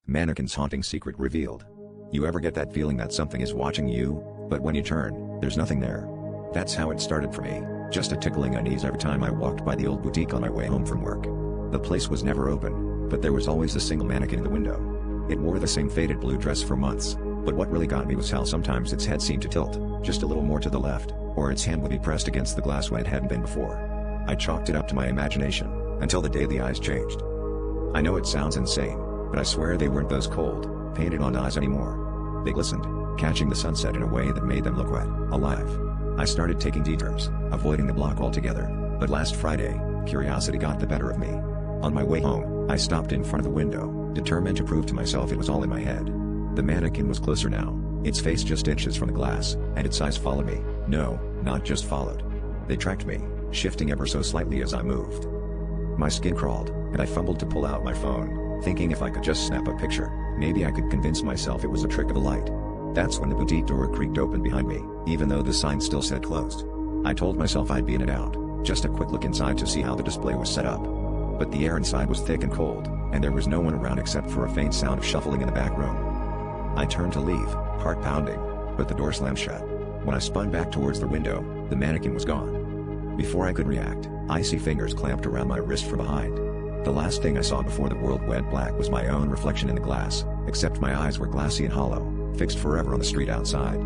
Mannequin's haunting secret revealed. You ever get that feeling that something is watching you, but when you turn, there's nothing there? That's how it started for me, just a tickling unease every time I walked by the old boutique on my way home from work. The place was never open, but there was always a single mannequin in the window. It wore the same faded blue dress for months, but what really got me was how sometimes its head seemed to tilt, just a little more to the left, or its hand would be pressed against the glass when it hadn't been before. I chalked it up to my imagination, until the day the eyes changed. I know it sounds insane, but I swear they weren't those cold, painted-on eyes anymore. They glistened, catching the sunset in a way that made them look wet, alive. I started taking detours, avoiding the block altogether, but last Friday, curiosity got the better of me. On my way home, I stopped in front of the window, determined to prove to myself it was all in my head. The mannequin was closer now, its face just inches from the glass, and its eyes followed me. No, not just followed. They tracked me, shifting ever so slightly as I moved. My skin crawled, and I fumbled to pull out my phone, thinking if I could just snap a picture, maybe I could convince myself it was a trick of the light. That's when the boutique door creaked open behind me, even though the sign still said closed. I told myself I'd be in and out, just a quick look inside to see how the display was set up. But the air inside was thick and cold, and there was no one around except for a faint sound of shuffling in the back room. I turned to leave, heart pounding, but the door slammed shut. When I spun back towards the window, the mannequin was gone. Before I could react, icy fingers clamped around my wrist from behind. The last thing I saw before the world went black was my own reflection in the glass, except my eyes were glassy and hollow, fixed forever on the street outside.